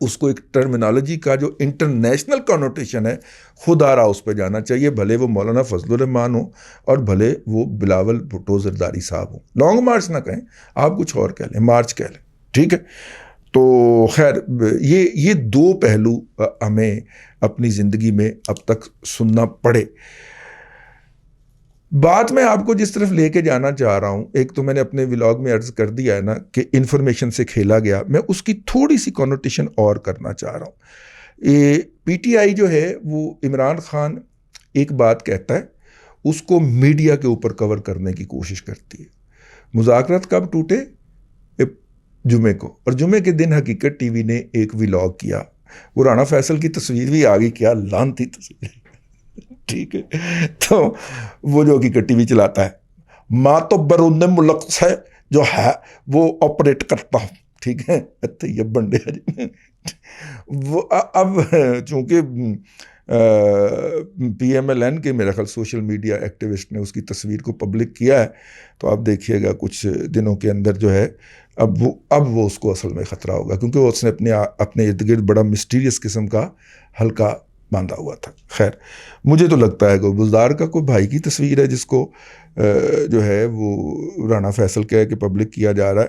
اس کو ایک ٹرمینالوجی کا جو انٹرنیشنل کانوٹیشن ہے خدا را اس پہ جانا چاہیے، بھلے وہ مولانا فضل الرحمان ہو اور بھلے وہ بلاول بھٹو زرداری صاحب ہوں. لانگ مارچ نہ کہیں، آپ کچھ اور کہہ لیں، مارچ کہہ لیں، ٹھیک ہے. تو خیر یہ دو پہلو ہمیں اپنی زندگی میں اب تک سننا پڑے. بات میں آپ کو جس طرف لے کے جانا چاہ رہا ہوں، ایک تو میں نے اپنے ولاگ میں عرض کر دیا ہے نا کہ انفارمیشن سے کھیلا گیا، میں اس کی تھوڑی سی کانوٹیشن اور کرنا چاہ رہا ہوں. یہ پی ٹی آئی جو ہے وہ عمران خان ایک بات کہتا ہے، اس کو میڈیا کے اوپر کور کرنے کی کوشش کرتی ہے. مذاکرات کب ٹوٹے؟ جمعے کو، اور جمعے کے دن حقیقت ٹی وی نے ایک ولاگ کیا، وہ رانا فیصل کی تصویر بھی آ گئی، کیا لعنتی تصویر، ٹھیک ہے. تو وہ جو حقیقت ٹی وی چلاتا ہے، ماں تو بیرون ملک سے جو ہے وہ آپریٹ کرتا ہوں، ٹھیک ہے. یہ بنڈے وہ اب چونکہ پی ایم ایل این کے میرا خیال سوشل میڈیا ایکٹیوسٹ نے اس کی تصویر کو پبلک کیا ہے، تو آپ دیکھیے گا کچھ دنوں کے اندر جو ہے اب وہ اس کو اصل میں خطرہ ہوگا، کیونکہ وہ اس نے اپنے ارد گرد بڑا مسٹیریس قسم کا حلقہ باندھا ہوا تھا. خیر مجھے تو لگتا ہے کہ بزدار کا کوئی بھائی کی تصویر ہے جس کو جو ہے وہ رانا فیصل کہہ کے پبلک کیا جا رہا ہے،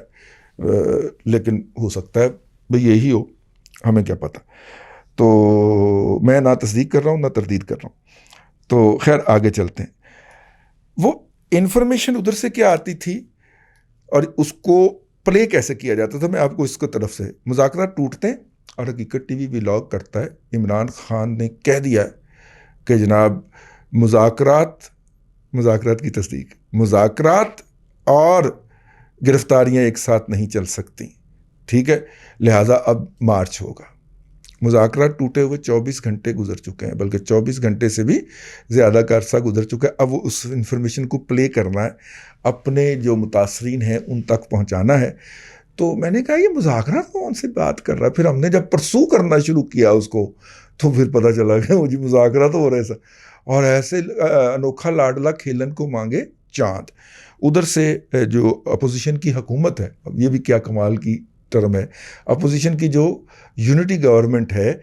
لیکن ہو سکتا ہے بھئی یہی ہو، ہمیں کیا پتہ. تو میں نہ تصدیق کر رہا ہوں نہ تردید کر رہا ہوں. تو خیر آگے چلتے ہیں. وہ انفارمیشن ادھر سے کیا آتی تھی اور اس کو پلے کیسے کیا جاتا تھا، میں آپ کو اس کو طرف سے. مذاکرات ٹوٹتے ہیں اور حقیقت ٹی وی ولاگ کرتا ہے، عمران خان نے کہہ دیا کہ جناب مذاکرات کی تصدیق، مذاکرات اور گرفتاریاں ایک ساتھ نہیں چل سکتی، ٹھیک ہے، لہٰذا اب مارچ ہوگا. مذاکرات ٹوٹے ہوئے 24 گھنٹے گزر چکے ہیں، بلکہ 24 گھنٹے سے بھی زیادہ کا عرصہ گزر چکا ہے. اب وہ اس انفارمیشن کو پلے کرنا ہے، اپنے جو متاثرین ہیں ان تک پہنچانا ہے. تو میں نے کہا یہ مذاکرات کون سے بات کر رہا ہے؟ پھر ہم نے جب پرسو کرنا شروع کیا اس کو تو پھر پتہ چلا کہ وہ جی مذاکرات ہو رہے سا. اور ایسے انوکھا لاڈلا کھیلن کو مانگے چاند. ادھر سے جو اپوزیشن کی حکومت ہے، اب یہ بھی کیا کمال کی ٹرم ہے، اپوزیشن کی جو یونٹی گورنمنٹ ہے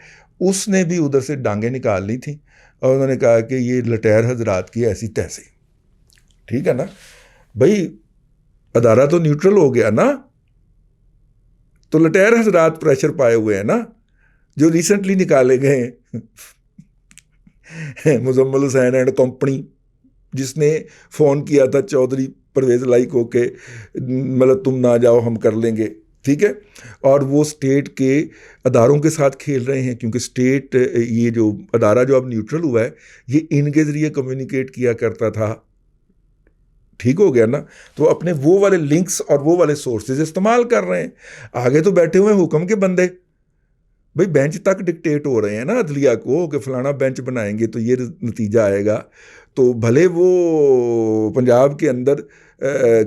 اس نے بھی ادھر سے ڈانگیں نکالنی تھیں، اور انہوں نے کہا کہ یہ لٹیر حضرات کی ایسی تیسی، ٹھیک ہے نا بھائی، ادارہ تو نیوٹرل ہو گیا نا، تو لٹیر حضرات پریشر پائے ہوئے ہیں نا، جو ریسنٹلی نکالے گئے ہیں. مزمل حسین اینڈ کمپنی جس نے فون کیا تھا چودھری پرویز لائی کو کہ مطلب تم نہ جاؤ ہم کر لیں گے، ٹھیک ہے. اور وہ اسٹیٹ کے اداروں کے ساتھ کھیل رہے ہیں، کیونکہ اسٹیٹ یہ جو ادارہ جو اب نیوٹرل ہوا ہے یہ ان کے ذریعے کمیونیکیٹ کیا کرتا تھا، ٹھیک ہو گیا نا. تو اپنے وہ والے لنکس اور وہ والے سورسز استعمال کر رہے ہیں. آگے تو بیٹھے ہوئے حکم کے بندے، بھئی بینچ تک ڈکٹیٹ ہو رہے ہیں نا عدلیہ کو کہ فلانا بینچ بنائیں گے تو یہ نتیجہ آئے گا. تو بھلے وہ پنجاب کے اندر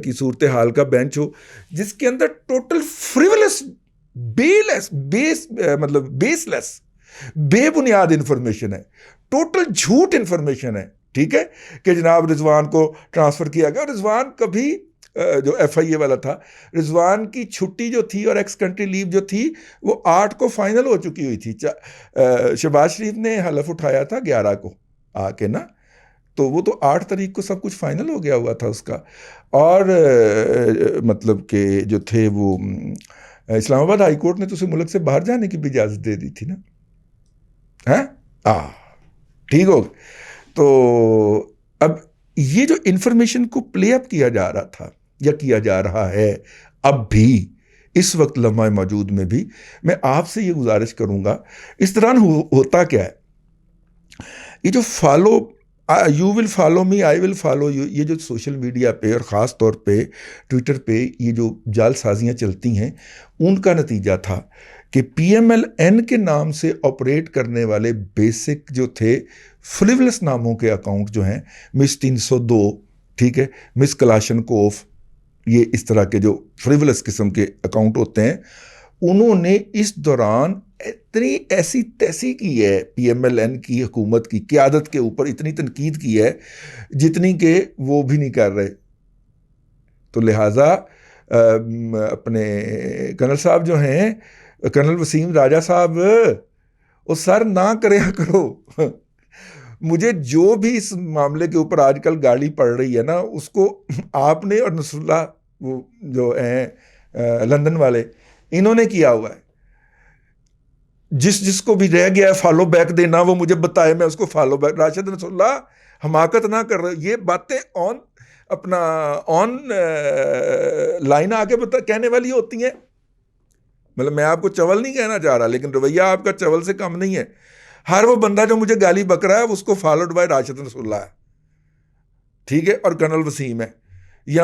کی صورتحال کا بینچ ہو جس کے اندر ٹوٹل فریولس بیس لیس بے بنیاد انفارمیشن ہے، ٹوٹل جھوٹ انفارمیشن ہے، ٹھیک ہے، کہ جناب رضوان کو ٹرانسفر کیا گیا. اور رضوان کبھی جو ایف آئی اے والا تھا، رضوان کی چھٹی جو تھی اور ایکس کنٹری لیو جو تھی وہ 8 کو فائنل ہو چکی ہوئی تھی. شہباز شریف نے حلف اٹھایا تھا 11 کو آ کے نا، تو وہ تو 8 تاریخ کو سب کچھ فائنل ہو گیا ہوا تھا اس کا. اور مطلب کہ جو تھے وہ اسلام آباد ہائی کورٹ نے تو اسے ملک سے باہر جانے کی بھی اجازت دے دی تھی نا، ٹھیک ہو. تو اب یہ جو انفارمیشن کو پلے اپ کیا جا رہا تھا یا کیا جا رہا ہے اب بھی اس وقت لمحہ موجود میں بھی، میں آپ سے یہ گزارش کروں گا، اس دوران ہوتا کیا ہے، یہ جو you will follow me I will follow you, یہ جو سوشل میڈیا پہ اور خاص طور پہ ٹویٹر پہ یہ جو جعل سازیاں چلتی ہیں ان کا نتیجہ تھا کہ پی ایم ایل این کے نام سے آپریٹ کرنے والے بیسک جو تھے فریولس ناموں کے اکاؤنٹ جو ہیں، مس 302، ٹھیک ہے، مس کلاشن کوف، یہ اس طرح کے جو فریولس قسم کے اکاؤنٹ ہوتے ہیں، انہوں نے اس دوران اتنی ایسی تیسی کی ہے پی ایم ایل این کی حکومت کی قیادت کے اوپر، اتنی تنقید کی ہے جتنی کہ وہ بھی نہیں کر رہے. تو لہٰذا اپنے کرنل صاحب جو ہیں کرنل وسیم راجہ صاحب وہ سر نہ کریا کرو. مجھے جو بھی اس معاملے کے اوپر آج کل گالی پڑ رہی ہے نا, اس کو آپ نے اور نصر اللہ وہ جو ہیں لندن والے, انہوں نے کیا ہوا ہے. جس کو بھی رہ گیا ہے فالو بیک دینا وہ مجھے بتائے, میں اس کو فالو بیک. راشد نصر اللہ حماقت نہ کر رہے, یہ باتیں آن لائن آ کے کہنے والی ہوتی ہیں. مطلب میں آپ کو چول نہیں کہنا چاہ رہا, لیکن رویہ آپ کا چول سے کم نہیں ہے. ہر وہ بندہ جو مجھے گالی بک رہا ہے اس کو فالوڈ بائی راشد نصر اللہ ہے, ٹھیک ہے, اور کرنل وسیم ہے. یہ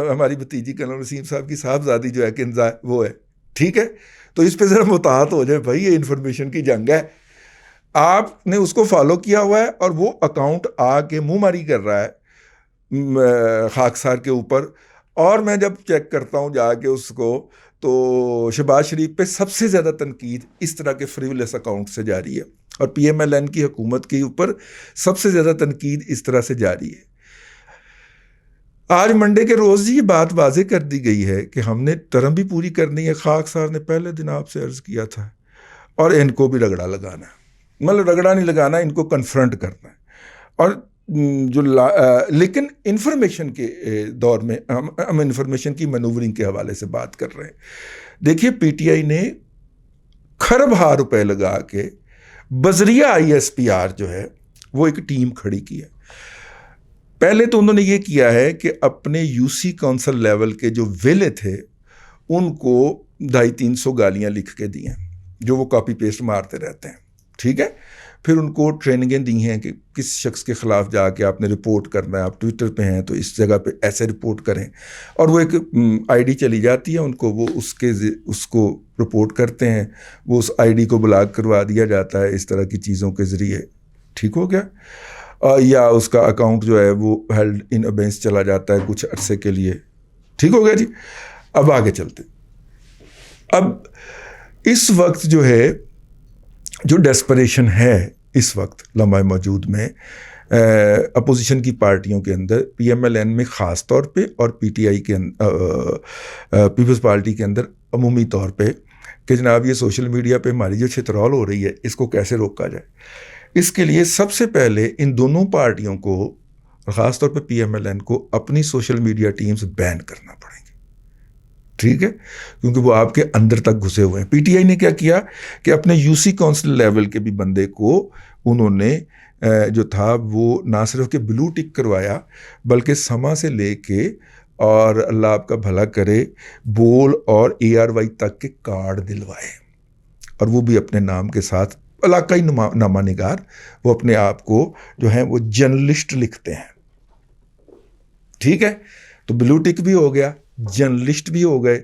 ہماری بھتیجی کرنل وسیم صاحب کی صاحبزادی جو ہے کنزا وہ ہے, ٹھیک ہے. تو اس پہ ذرا محتاط ہو جائے بھائی, یہ انفارمیشن کی جنگ ہے. آپ نے اس کو فالو کیا ہوا ہے اور وہ اکاؤنٹ آ کے منہ ماری کر رہا ہے خاکسار کے اوپر. اور میں جب چیک کرتا ہوں جا کے اس کو, تو شہباز شریف پہ سب سے زیادہ تنقید اس طرح کے فریولیس اکاؤنٹ سے جاری ہے, اور پی ایم ایل این کی حکومت کے اوپر سب سے زیادہ تنقید اس طرح سے جاری ہے. آج منڈے کے روز یہ بات واضح کر دی گئی ہے کہ ہم نے ٹرم بھی پوری کرنی ہے. خاکسار نے پہلے دن آپ سے عرض کیا تھا, اور ان کو بھی رگڑا لگانا ہے. مطلب رگڑا نہیں لگانا, ان کو کنفرنٹ کرنا ہے. اور جو لیکن انفارمیشن کے دور میں ہم انفارمیشن کی مینوورنگ کے حوالے سے بات کر رہے ہیں. دیکھیے پی ٹی آئی نے کھرب ہا روپے لگا کے بذریعہ آئی ایس پی آر جو ہے وہ ایک ٹیم کھڑی کی ہے. پہلے تو انہوں نے یہ کیا ہے کہ اپنے یو سی کونسل لیول کے جو ویلے تھے ان کو 250-300 گالیاں لکھ کے دی ہیں جو وہ کاپی پیسٹ مارتے رہتے ہیں, ٹھیک ہے. پھر ان کو ٹریننگیں دی ہیں کہ کس شخص کے خلاف جا کے آپ نے رپورٹ کرنا ہے. آپ ٹویٹر پہ ہیں تو اس جگہ پہ ایسے رپورٹ کریں, اور وہ ایک آئی ڈی چلی جاتی ہے ان کو, وہ اس کو رپورٹ کرتے ہیں, وہ اس آئی ڈی کو بلاک کروا دیا جاتا ہے اس طرح کی چیزوں کے ذریعے, ٹھیک ہو گیا. یا اس کا اکاؤنٹ جو ہے وہ ہیلڈ ان ابینس چلا جاتا ہے کچھ عرصے کے لیے, ٹھیک ہو گیا جی. اب آگے چلتے. اب اس وقت جو ہے جو ڈیسپریشن ہے اس وقت لمحہ موجود میں اپوزیشن کی پارٹیوں کے اندر, پی ایم ایل این میں خاص طور پہ اور پی ٹی آئی کے پیپلز پارٹی کے اندر عمومی طور پہ, کہ جناب یہ سوشل میڈیا پہ ہماری جو چھترول ہو رہی ہے اس کو کیسے روکا جائے. اس کے لیے سب سے پہلے ان دونوں پارٹیوں کو, اور خاص طور پہ پی ایم ایل این کو, اپنی سوشل میڈیا ٹیمز بین کرنا پڑیں گے, ٹھیک ہے, کیونکہ وہ آپ کے اندر تک گھسے ہوئے ہیں. پی ٹی آئی نے کیا کیا کہ اپنے یو سی کونسل لیول کے بھی بندے کو انہوں نے جو تھا وہ نہ صرف کہ بلو ٹک کروایا بلکہ سما سے لے کے اور اللہ آپ کا بھلا کرے بول اور اے آر وائی تک کے کارڈ دلوائے, اور وہ بھی اپنے نام کے ساتھ. علاقائی نامہ نگار وہ اپنے آپ کو جو ہیں وہ جرنلسٹ لکھتے ہیں, ٹھیک ہے. تو بلو ٹک بھی ہو گیا, جرنلسٹ بھی ہو گئے.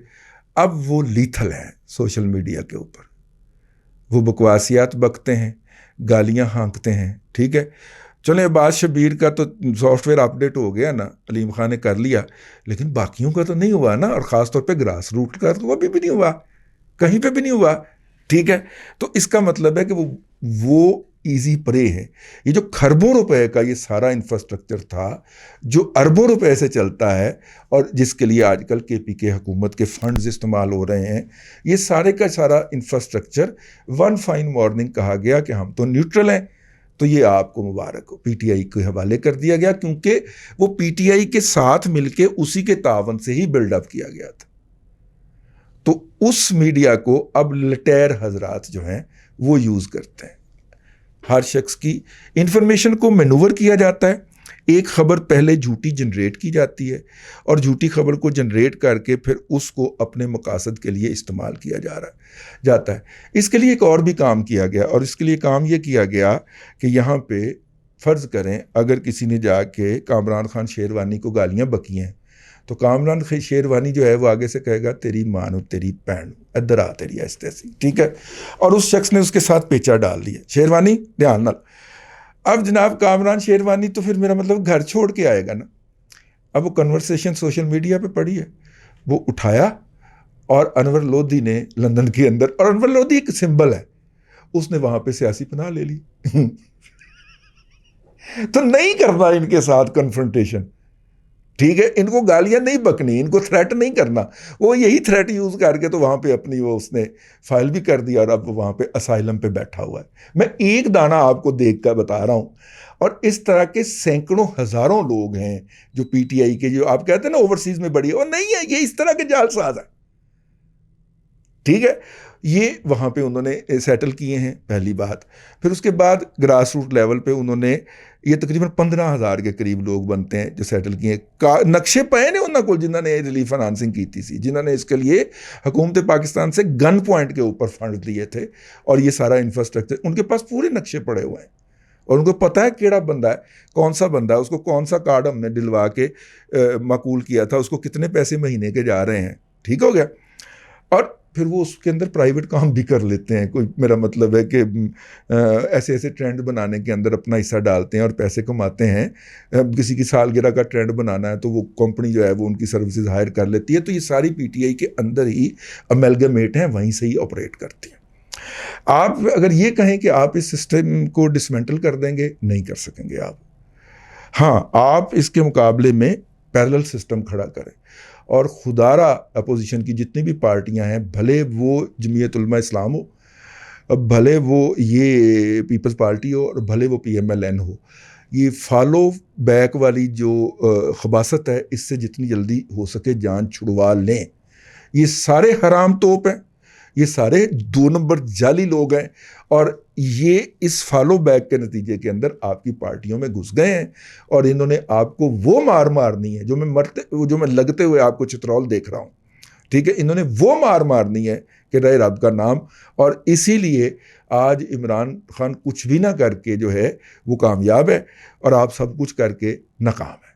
اب وہ لیتھل ہیں سوشل میڈیا کے اوپر, وہ بکواسیات بکتے ہیں, گالیاں ہانکتے ہیں, ٹھیک ہے. چلیں عباس شبیر کا تو سافٹ ویئر اپڈیٹ ہو گیا نا, علیم خان نے کر لیا, لیکن باقیوں کا تو نہیں ہوا نا, اور خاص طور پہ گراس روٹ کا تو وہ بھی نہیں ہوا, کہیں پہ بھی نہیں ہوا, ٹھیک ہے. تو اس کا مطلب ہے کہ وہ ایزی پرے ہے. یہ جو کھربوں روپے کا یہ سارا انفراسٹرکچر تھا جو اربوں روپے سے چلتا ہے, اور جس کے لیے آج کل کے پی کے حکومت کے فنڈز استعمال ہو رہے ہیں, یہ سارے کا سارا انفراسٹرکچر ون فائن مارننگ کہا گیا کہ ہم تو نیوٹرل ہیں. تو یہ آپ کو مبارک ہو, پی ٹی آئی کے حوالے کر دیا گیا, کیونکہ وہ پی ٹی آئی کے ساتھ مل کے اسی کے تعاون سے ہی بلڈ اپ کیا گیا تھا. تو اس میڈیا کو اب لٹیر حضرات جو ہیں وہ یوز کرتے ہیں. ہر شخص کی انفارمیشن کو مینوور کیا جاتا ہے. ایک خبر پہلے جھوٹی جنریٹ کی جاتی ہے, اور جھوٹی خبر کو جنریٹ کر کے پھر اس کو اپنے مقاصد کے لیے استعمال کیا جاتا ہے. اس کے لیے ایک اور بھی کام کیا گیا, اور اس کے لیے کام یہ کیا گیا کہ یہاں پہ فرض کریں اگر کسی نے جا کے کامران خان شیروانی کو گالیاں بکی ہیں, تو کامران شیروانی جو ہے وہ آگے سے کہے گا تیری ماں تیری بہن ادھر آ تیری ایسے ایسی, ٹھیک ہے. اور اس شخص نے اس کے ساتھ پیچا ڈال دیا, شیروانی دھیان نال. اب جناب کامران شیروانی تو پھر میرا مطلب گھر چھوڑ کے آئے گا نا. اب وہ کنورسیشن سوشل میڈیا پہ پڑی ہے, وہ اٹھایا, اور انور لودھی نے لندن کے اندر, اور انور لودھی ایک سمبل ہے, اس نے وہاں پہ سیاسی پناہ لے لی. تو نہیں کرنا ان کے ساتھ کنفرنٹیشن, ٹھیک ہے, ان کو گالیاں نہیں بکنی, ان کو تھریٹ نہیں کرنا. وہ یہی تھریٹ یوز کر کے تو وہاں پہ اپنی وہ اس نے فائل بھی کر دیا اور اب وہاں پہ اسائلم پہ بیٹھا ہوا ہے. میں ایک دانہ آپ کو دیکھ کر بتا رہا ہوں, اور اس طرح کے سینکڑوں ہزاروں لوگ ہیں جو پی ٹی آئی کے, جو آپ کہتے ہیں نا اوورسیز میں بڑی ہے, وہ نہیں ہے, یہ اس طرح کے جعل ساز ہیں. ٹھیک ہے, یہ وہاں پہ انہوں نے سیٹل کیے ہیں, پہلی بات. پھر اس کے بعد گراس روٹ لیول پہ انہوں نے یہ تقریباً 15,000 کے قریب لوگ بنتے ہیں جو سیٹل کیے ہیں. نقشے پائے نے انہوں کو, جنہوں نے ریلیف فنانسنگ کی تھی, جنہوں نے اس کے لیے حکومت پاکستان سے گن پوائنٹ کے اوپر فنڈ لیے تھے, اور یہ سارا انفراسٹرکچر ان کے پاس پورے نقشے پڑے ہوئے ہیں, اور ان کو پتہ ہے کیڑا بندہ ہے, کون سا بندہ ہے, اس کو کون سا کارڈ ہم نے دلوا کے معقول کیا تھا, اس کو کتنے پیسے مہینے کے جا رہے ہیں. ٹھیک ہو گیا. اور پھر وہ اس کے اندر پرائیویٹ کام بھی کر لیتے ہیں. کوئی, میرا مطلب ہے کہ ایسے ایسے ٹرینڈ بنانے کے اندر اپنا حصہ ڈالتے ہیں اور پیسے کماتے ہیں. کسی کی سالگرہ کا ٹرینڈ بنانا ہے تو وہ کمپنی جو ہے وہ ان کی سروسز ہائر کر لیتی ہے. تو یہ ساری پی ٹی آئی کے اندر ہی امیلگمیٹ ہیں, وہیں سے ہی آپریٹ کرتی ہیں. آپ اگر یہ کہیں کہ آپ اس سسٹم کو ڈسمینٹل کر دیں گے, نہیں کر سکیں گے آپ. ہاں, آپ اس کے مقابلے میں پیرلل سسٹم کھڑا کریں, اور خدارہ اپوزیشن کی جتنی بھی پارٹیاں ہیں, بھلے وہ جمعیت علماء اسلام ہو, بھلے وہ یہ پیپلز پارٹی ہو, اور بھلے وہ پی ایم ایل این ہو, یہ فالو بیک والی جو خباثت ہے, اس سے جتنی جلدی ہو سکے جان چھڑوا لیں. یہ سارے حرام توپ ہیں, یہ سارے 2 نمبر جعلی لوگ ہیں, اور یہ اس فالو بیک کے نتیجے کے اندر آپ کی پارٹیوں میں گھس گئے ہیں, اور انہوں نے آپ کو وہ مار مارنی ہے جو میں لگتے ہوئے آپ کو چترول دیکھ رہا ہوں. ٹھیک ہے, انہوں نے وہ مار مارنی ہے کہ رہے رب کا نام, اور اسی لیے آج عمران خان کچھ بھی نہ کر کے جو ہے وہ کامیاب ہے, اور آپ سب کچھ کر کے ناکام ہے.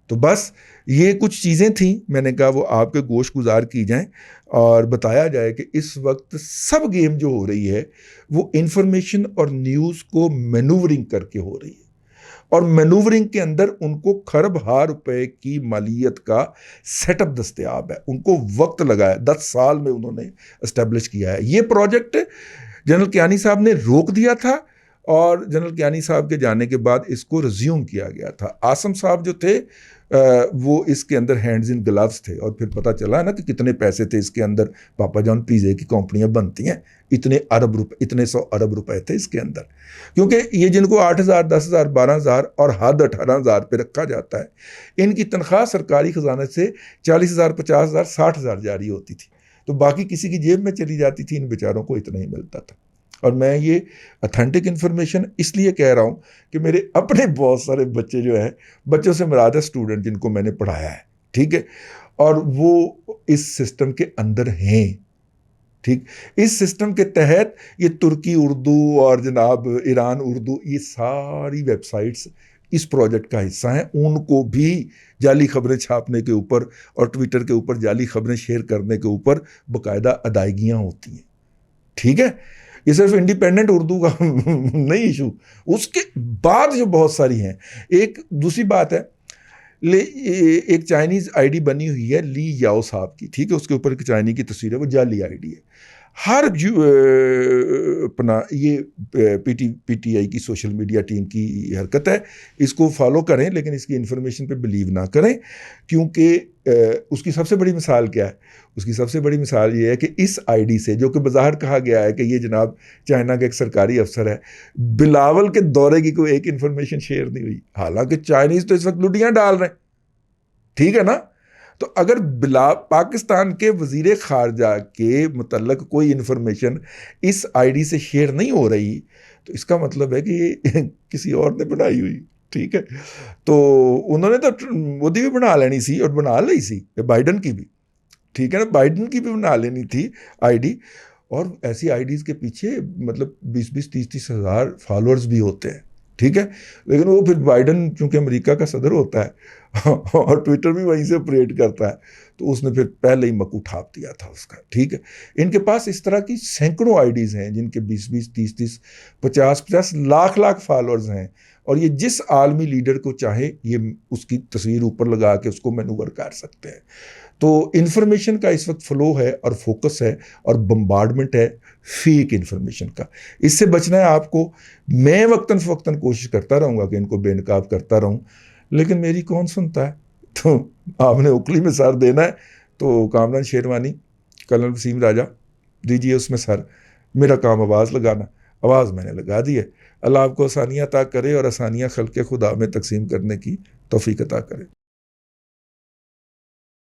تو بس یہ کچھ چیزیں تھیں, میں نے کہا وہ آپ کے گوش گزار کی جائیں, اور بتایا جائے کہ اس وقت سب گیم جو ہو رہی ہے وہ انفارمیشن اور نیوز کو مینوورنگ کر کے ہو رہی ہے, اور مینوورنگ کے اندر ان کو کھرب ہار روپے کی مالیت کا سیٹ اپ دستیاب ہے. ان کو وقت لگا ہے, 10 سال میں انہوں نے اسٹیبلش کیا ہے. یہ پروجیکٹ جنرل کیانی صاحب نے روک دیا تھا, اور جنرل کیانی صاحب کے جانے کے بعد اس کو ریزیوم کیا گیا تھا. عاصم صاحب جو تھے وہ اس کے اندر ہینڈز ان گلوز تھے, اور پھر پتہ چلا نا کہ کتنے پیسے تھے اس کے اندر. پاپا جان پیزے کی کمپنیاں بنتی ہیں, اتنے 100 ارب روپے تھے اس کے اندر, کیونکہ یہ جن کو 8,000 10,000 12,000 اور حد 18,000 پہ رکھا جاتا ہے, ان کی تنخواہ سرکاری خزانے سے 40,000 50,000 60,000 جاری ہوتی تھی, تو باقی کسی کی جیب میں چلی جاتی تھی, ان بیچاروں کو اتنا ہی ملتا تھا. اور میں یہ اتھینٹک انفارمیشن اس لیے کہہ رہا ہوں کہ میرے اپنے بہت سارے بچے جو ہیں, بچوں سے مراد ہے اسٹوڈنٹ جن کو میں نے پڑھایا ہے, ٹھیک ہے, اور وہ اس سسٹم کے اندر ہیں. ٹھیک, اس سسٹم کے تحت یہ ترکی اردو اور جناب ایران اردو, یہ ساری ویب سائٹس اس پروجیکٹ کا حصہ ہیں. ان کو بھی جعلی خبریں چھاپنے کے اوپر اور ٹویٹر کے اوپر جعلی خبریں شیئر کرنے کے اوپر باقاعدہ ادائیگیاں ہوتی ہیں. ٹھیک ہے, یہ صرف انڈیپینڈنٹ اردو کا نہیں ایشو, اس کے بعد جو بہت ساری ہیں. ایک دوسری بات ہے, ایک چائنیز آئی ڈی بنی ہوئی ہے لی یاؤ صاحب کی, ٹھیک ہے, اس کے اوپر ایک چائنی کی تصویر ہے, وہ جعلی آئی ڈی ہے. ہر اپنا یہ پی ٹی آئی کی سوشل میڈیا ٹیم کی حرکت ہے, اس کو فالو کریں, لیکن اس کی انفارمیشن پہ بلیو نہ کریں, کیونکہ اس کی سب سے بڑی مثال کیا ہے؟ اس کی سب سے بڑی مثال یہ ہے کہ اس آئی ڈی سے, جو کہ بظاہر کہا گیا ہے کہ یہ جناب چائنا کا ایک سرکاری افسر ہے, بلاول کے دورے کی کوئی ایک انفارمیشن شیئر نہیں ہوئی, حالانکہ چائنیز تو اس وقت لڈیاں ڈال رہے ہیں. ٹھیک ہے نا, تو اگر پاکستان کے وزیر خارجہ کے متعلق کوئی انفارمیشن اس آئی ڈی سے شیئر نہیں ہو رہی, تو اس کا مطلب ہے کہ یہ کسی اور نے بنائی ہوئی. ٹھیک ہے, تو انہوں نے تو مودی بھی بنا لینی سی, اور بنا لی سی بائیڈن کی بھی. ٹھیک ہے نا, بائیڈن کی بھی بنا لینی تھی آئی ڈی, اور ایسی آئی ڈیز کے پیچھے مطلب 20 30 ہزار فالوورز بھی ہوتے ہیں. ٹھیک ہے, لیکن وہ پھر بائیڈن چونکہ امریکہ کا صدر ہوتا ہے اور ٹویٹر بھی وہیں سے آپریٹ کرتا ہے, تو اس نے پھر پہلے ہی مکو ٹھاپ دیا تھا اس کا. ٹھیک ہے, ان کے پاس اس طرح کی سینکڑوں آئی ڈیز ہیں جن کے 20 30 50 لاکھ فالوورز ہیں, اور یہ جس عالمی لیڈر کو چاہے یہ اس کی تصویر اوپر لگا کے اس کو مینوور کر سکتے ہیں. تو انفارمیشن کا اس وقت فلو ہے اور فوکس ہے اور بمبارڈمنٹ ہے فیک انفارمیشن کا. اس سے بچنا ہے آپ کو. میں وقتاً فوقتاً کوشش کرتا رہوں گا کہ ان کو بے نقاب کرتا رہوں, لیکن میری کون سنتا ہے. تو آپ نے اوکھلی میں سر دینا ہے تو کامران شیروانی کرنل وسیم راجہ دیجیے اس میں سر، میرا کام آواز لگانا، آواز میں نے لگا دی ہے۔ اللہ آپ کو آسانیاں عطا کرے اور آسانیاں خلق خدا میں تقسیم کرنے کی توفیق عطا کرے۔